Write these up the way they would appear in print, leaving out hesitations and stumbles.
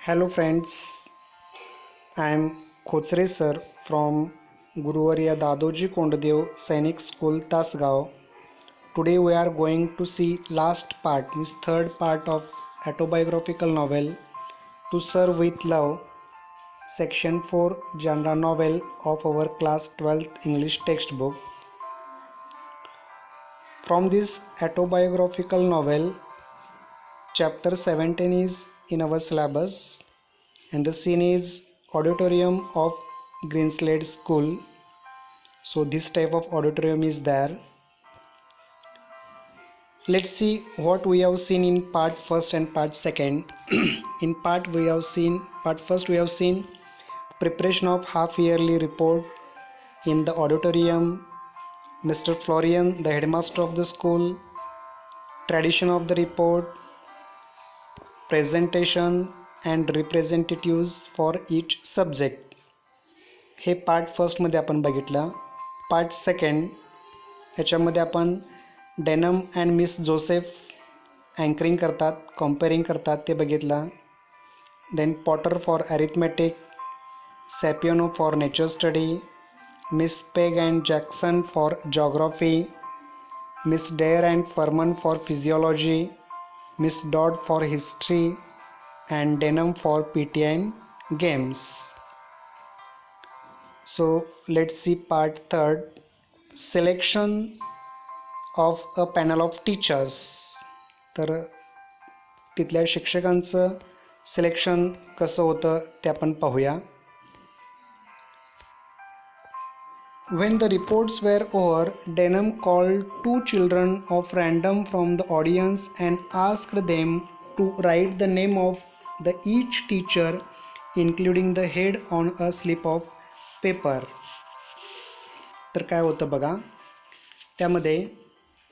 Hello friends, I am Khochre sir from Guruvarya Dadoji Kondadev Sainik School Tasgaon. Today we are going to see last part, means third part of autobiographical novel To Serve with Love, section 4 genre novel of our class 12th English textbook. From this autobiographical novel, chapter 17 is in our syllabus and the scene is auditorium of Greenslade School. So this type of auditorium is there. Let's see what we have seen in part first and part second. In part first we have seen preparation of half yearly report in the auditorium, Mr. Florian, the headmaster of the school, tradition of the report, presentation and representatives for each subject. हे part फर्स्टमध्ये आपण बघितलं. Part second ह्याच्यामध्ये आपण Denham and Miss Joseph anchoring करतात, comparing करतात ते बघितलं. Then Potter for arithmetic, Sapiano for nature study, Miss Pegg and Jackson for geography, Miss Dare and Fernman for physiology, Miss Dodd for history and Denham for PT and games. So let's see part third, selection of a panel of teachers. तर तिथल्या शिक्षकांचं selection कसं होतं ते आपण पाहूया. When the reports were over, Denham called two children of random from the audience and asked them to write the name of the each teacher, including the head, on a slip of paper. तर काय होतं बघा, त्यामध्ये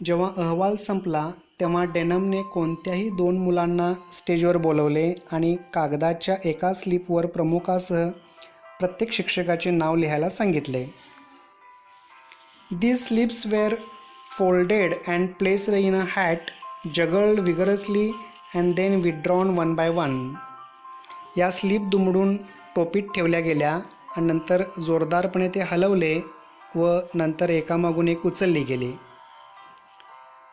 जेव्हा अहवाल संपला तेव्हा डेनमने कोणत्याही दोन मुलांना स्टेजवर बोलवले आणि कागदाच्या एका स्लिपवर प्रमुखासह प्रत्येक शिक्षकाचे नाव लिहायला सांगितले. These slips were folded and placed in a hat, juggled vigorously and then withdrawn one by one. या स्लिप दुमडून टोपीत ठेवल्या गेल्या आणि नंतर जोरदारपणे ते हलवले व नंतर एकामागून एक उचलली गेली.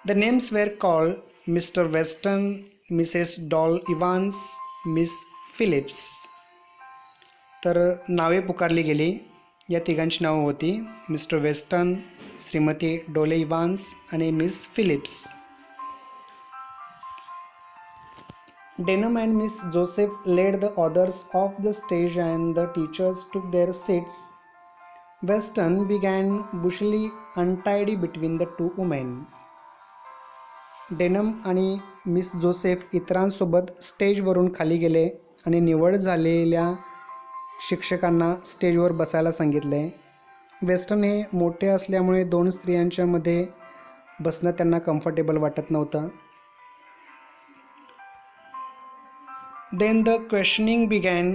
The names were called Mr Weston, Mrs Doll Evans, Miss Phillips. तर नावे पुकारली गेली. या तिघांची नावं होती mister western, Shrimati Dole Evans आणि Miss Phillips. Denham and Miss Joseph led the others off the stage and the teachers took their seats. Weston began bushily untidy between the two women. Denham आणि miss Joseph इतरांसोबत स्टेजवरून खाली गेले आणि निवड झालेल्या शिक्षकांना स्टेजवर बसायला सांगितले. वेस्टन हे मोठे असल्यामुळे दोन स्त्रियांच्या मध्ये बसणं त्यांना कम्फर्टेबल वाटत नव्हतं. Then the questioning began.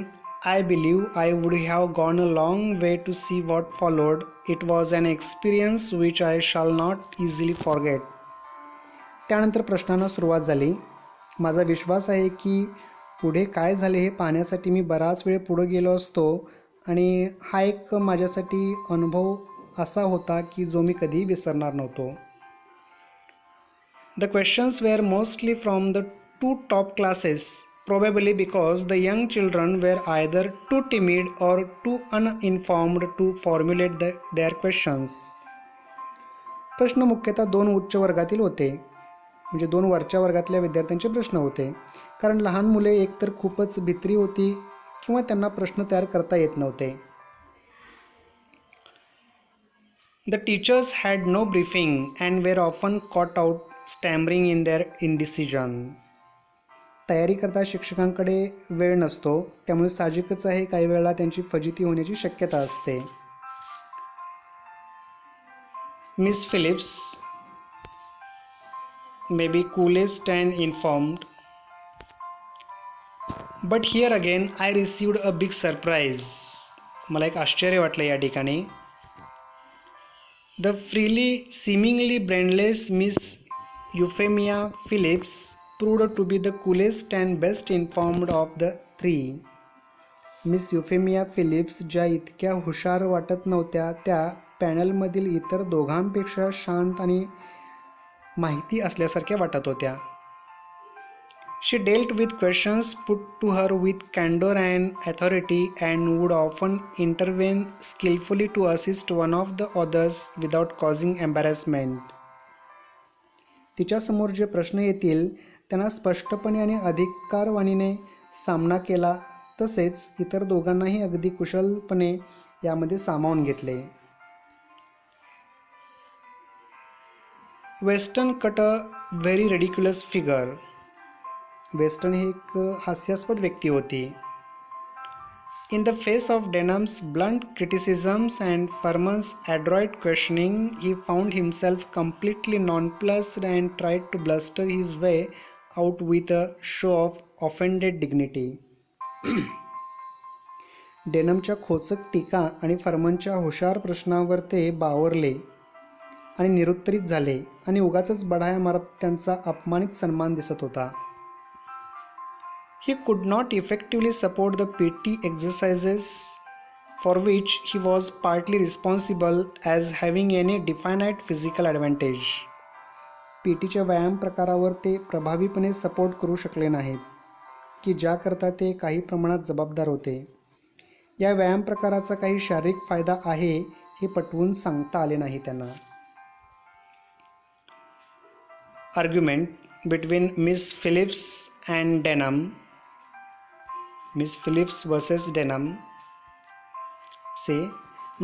I believe I would have gone a long way to see what followed. It was an experience which I shall not easily forget. त्यानंतर प्रश्नांना सुरुवात झाली. माझा विश्वास आहे की पुढे काय झाले हे पाहण्यासाठी मी बराच वेळ पुढे गेलो असतो आणि हा एक माझ्यासाठी अनुभव असा होता की जो मी कधी विसरणार नव्हतो. The questions were mostly from the two top classes. Probably because the young children were either too timid or too uninformed to formulate their questions. प्रश्न मुख्यतः दोन उच्च वर्गातील होते, म्हणजे दोन वरच्या वर्गातल्या विद्यार्थ्यांचे प्रश्न होते, कारण लहान मुले एकतर खूपच भित्री होती किंवा त्यांना प्रश्न तयार करता येत नव्हते. The teachers had no briefing and were often caught out stammering in their indecision. तयारी करता शिक्षकांकडे वेळ नसतो, त्यामुळे साहजिकच आहे काही वेळेला त्यांची फजिती होण्याची शक्यता असते. Miss Phillips may be coolest and informed, but here again I received a big surprise. मला एक आश्चर्य वाटलं या ठिकाणी. The freely seemingly brainless Miss Euphemia Phillips proved to be the coolest and best informed of the three. Miss Euphemia Phillips ज्या इतक्या हुशार वाटत नव्हत्या त्या पॅनलमधील इतर दोघांपेक्षा शांत आणि माहिती असल्यासारख्या वाटत होत्या. She dealt with questions put to her with candor and authority and would often intervene skillfully to assist one of the others without causing embarrassment. तिच्यासमोर जे प्रश्न येतील त्यांना स्पष्टपणे आणि अधिकारवाणीने सामना केला, तसेच इतर दोघांनाही अगदी कुशलपणे यामध्ये सामावून घेतले. Weston cut a very ridiculous figure. Weston ही एक हास्यास्पद व्यक्ती होती. In the face of Denham's blunt criticisms and Fernman's adroit questioning he found himself completely nonplussed and tried to bluster his way out with a show of offended dignity. डेनमच्या खोचक टीका आणि फर्मनच्या हुशार प्रश्नावर ते बावरले आणि निरुत्तरित झाले आणि उगाचच बढाया मारत त्यांचा अपमानित सन्मान दिसत होता. He could not effectively support the PT exercises for which he was partly responsible as having any definite physical advantage. पीटीच्या व्यायाम प्रकारावर ते प्रभावीपणे सपोर्ट करू शकले नाहीत की ज्याकरता ते काही प्रमाणात जबाबदार होते. या व्यायाम प्रकाराचा काही शारीरिक फायदा आहे हे पटवून सांगता आले नाही त्यांना. Argument between Miss Phillips and Denham. Miss Phillips versus Denham. Say,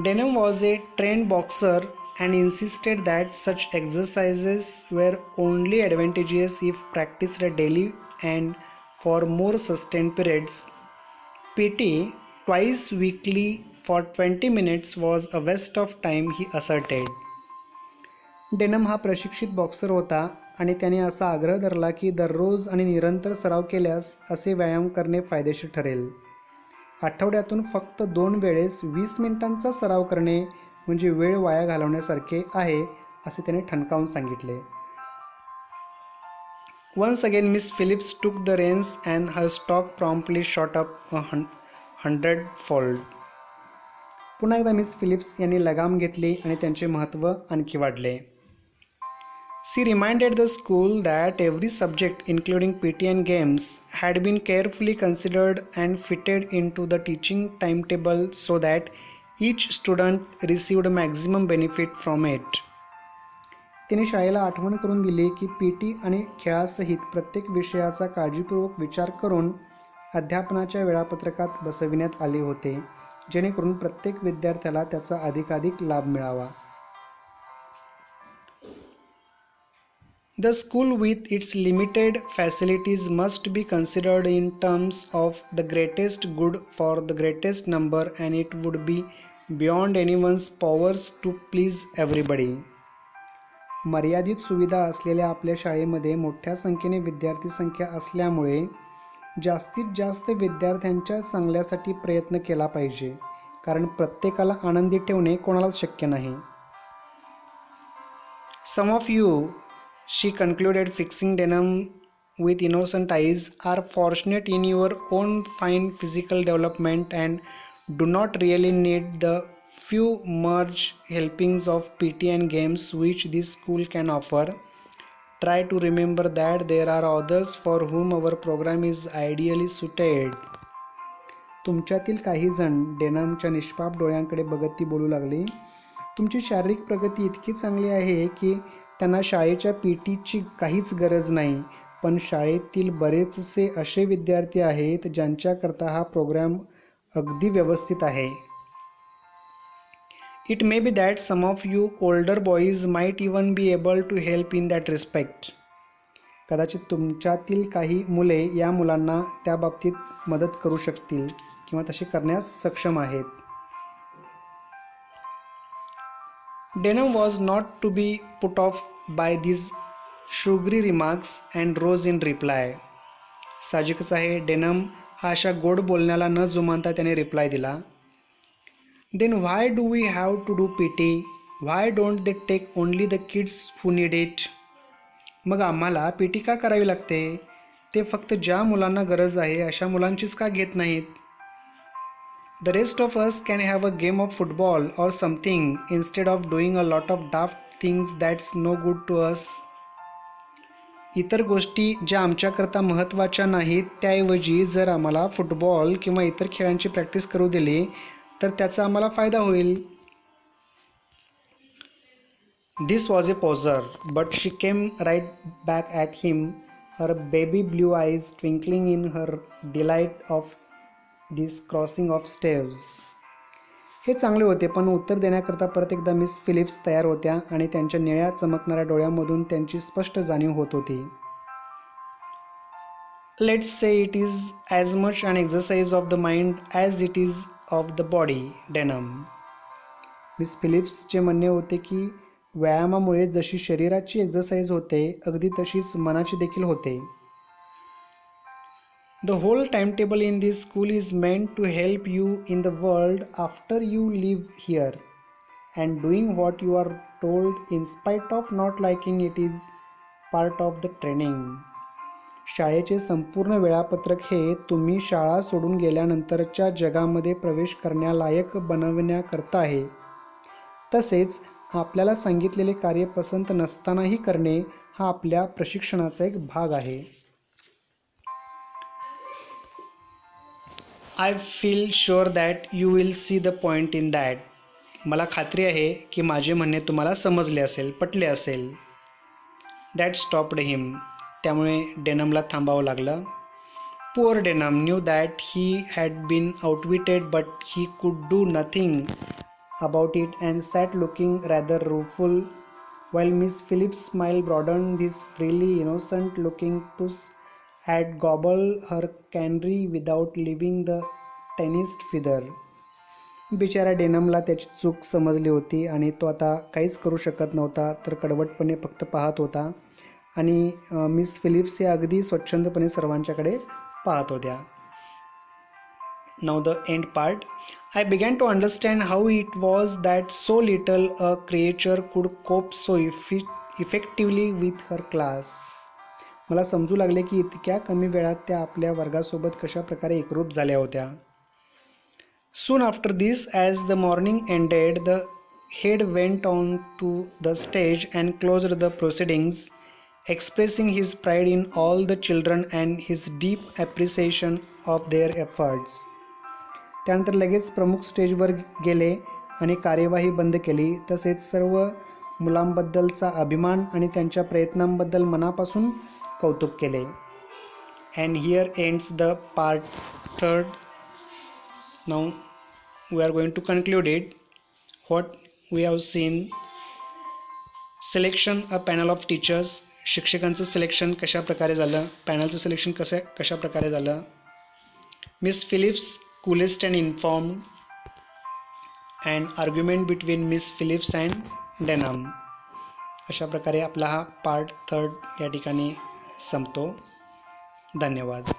Denham was a trained boxer and insisted that such exercises were only advantageous if practiced daily and for more sustained periods. PT twice weekly for 20 minutes was a waste of time, he asserted. Denim हा प्रशिक्षित boxer होता आणि त्याने असा आग्रह धरला की दररोज आणि निरंतर सराव केल्यास असे व्यायाम करणे फायदेशीर ठरेल. आठवड्यातून फक्त 2 वेळेस 20 मिनिटांचा सराव करणे म्हणजे वेळ वाया घालवण्यासारखे आहे, असे त्याने ठणकावून सांगितले. Once again Miss Phillips took the reins and her stock promptly shot up 100-fold. पुन्हा एकदा मिस फिलिप्स यांनी लगाम घेतली आणि त्यांचे महत्त्व आणखी वाढले. She reminded the school that every subject, including PT and games, had been carefully considered and fitted into the teaching timetable so that each student received maximum benefit from it. तिने शाळेला आठवण करून दिली की PT आणि खेळासहित प्रत्येक विषयाचा काळजीपूर्वक विचार करून अध्यापनाच्या वेळापत्रकात बसविण्यात आले होते, जेणेकरून प्रत्येक विद्यार्थ्याला त्याचा अधिकाधिक लाभ मिळावा. The school with its limited facilities must be considered in terms of the greatest good for the greatest number, and it would be beyond anyone's powers to please everybody. मर्यादित सुविधा असलेल्या आपल्या शाळेमध्ये मोठ्या संख्येने विद्यार्थी संख्या असल्यामुळे जास्तीत जास्त विद्यार्थ्यांच्या चांगल्यासाठी प्रयत्न केला पाहिजे, कारण प्रत्येकाला आनंदी ठेवणे कोणालाच शक्य नाही. Some of you, she concluded, fixing Denham with innocent eyes, are fortunate in your own fine physical development and do not really need the few merge helpings of PT and games which this school can offer. Try to remember that there are others for whom our program is ideally suited. तुमच्यातील काही जण, डेनमच्या निष्पाप डोळ्यांकडे बघत ती बोलू लागली, तुमची शारीरिक प्रगती इतकी चांगली आहे की त्यांना शाळेच्या PTची काहीच गरज नाही, पण शाळेतील बरेचसे असे विद्यार्थी आहेत ज्यांच्याकरता हा प्रोग्राम अगदी व्यवस्थित आहे. It may be that some of you older boys might even be able to help in that respect. कदाचित तुमच्यातील काही मुले या मुलांना त्या बाबतीत मदत करू शकतील किंवा तसे करण्यास सक्षम आहेत. Denham was not to be put off by these sugary remarks and rose in reply. साहजिकच आहे, डेनम हा अशा गोड बोलण्याला न जुमानता त्याने रिप्लाय दिला. Then why do we have to do PT? Why don't they take only the kids who need it? मग आम्हाला पी टी का करावी लागते? ते फक्त ज्या मुलांना गरज आहे अशा मुलांचीच का घेत नाहीत? The rest of us can have a game of football or something instead of doing a lot of daft things that's no good to us. इतर गोष्टी ज्या आमच्याकरता महत्त्वाच्या नाहीत त्याऐवजी जर आम्हाला फुटबॉल किंवा इतर खेळांची प्रॅक्टिस करू दिली तर त्याचा आम्हाला फायदा होईल. This was a poser, but she came right back at him, her baby blue eyes twinkling in her delight of this crossing of staves. हे चांगले होते, पण उत्तर देण्याकरता परत एकदा मिस फिलिप्स तयार होत्या आणि त्यांच्या निळ्या चमकणाऱ्या डोळ्यांमधून त्यांची स्पष्ट जाणीव होत होती. Let's say it is as much an exercise of the mind as it is of the body, Denham. Miss फिलिप्सचे म्हणणे होते की व्यायामामुळे जशी शरीराची एक्सरसाइज होते अगदी तशीच मनाची देखील होते. The whole timetable in this school is meant to help you in the world after you leave here, and doing what you are told in spite of not liking it is part of the training. शाळेचे संपूर्ण वेळापत्रक हे तुम्ही शाळा सोडून गेल्यानंतरच्या जगामध्ये प्रवेश करण्यालायक बनविण्याकरता आहे. तसेच आपल्याला सांगितलेले कार्य पसंत नसतानाही करणे हा आपल्या प्रशिक्षणाचा एक भाग आहे. I feel sure that you will see the point in that. मला खात्री आहे की माझे म्हणणे तुम्हाला समजले असेल, पटले असेल. That stopped him. त्यामुळे डेनमला थांबावं लागलं. Poor Denham knew that he had been outwitted but he could do nothing about it and sat looking rather rueful while Miss Phillips' smile broadened. This freely innocent looking puss had gobbled her canary without leaving the tiniest feather. बिचारा डेनमला त्याची चूक समजली होती आणि तो आता काहीच करू शकत नव्हता, तर कडवटपणे फक्त पाहत होता आणि मिस फिलिप्स हे अगदी स्वच्छंदपणे सर्वांच्याकडे पाहत होत्या. Now the end part. I began to understand how it was that so little a creature could cope so effectively with her class. मला समजू लागले की इतक्या कमी वेळात त्या आपल्या वर्गासोबत कशा प्रकारे एकरूप झाल्या होत्या. Soon after this, as the morning ended, the head went on to the stage and closed the proceedings, expressing his pride in all the children and his deep appreciation of their efforts. त्यानंतर लगेच प्रमुख स्टेजवर गेले आणि कार्यवाही बंद केली. तसेच सर्व मुलांबद्दलचा अभिमान आणि त्यांच्या प्रयत्नांबद्दल मनापासून कौतुक केले. And here ends the part third. Now we are going to conclude it. What we have seen. Selection a panel of teachers. शिक्षकांचं सिलेक्शन कशा प्रकारे झालं, पॅनलचं सिलेक्शन कशा प्रकारे झालं. Miss Phillips coolest and informed, and argument between Miss Phillips and Denham. अशा प्रकारे आपला हा पार्ट थर्ड या ठिकाणी संपतो. धन्यवाद.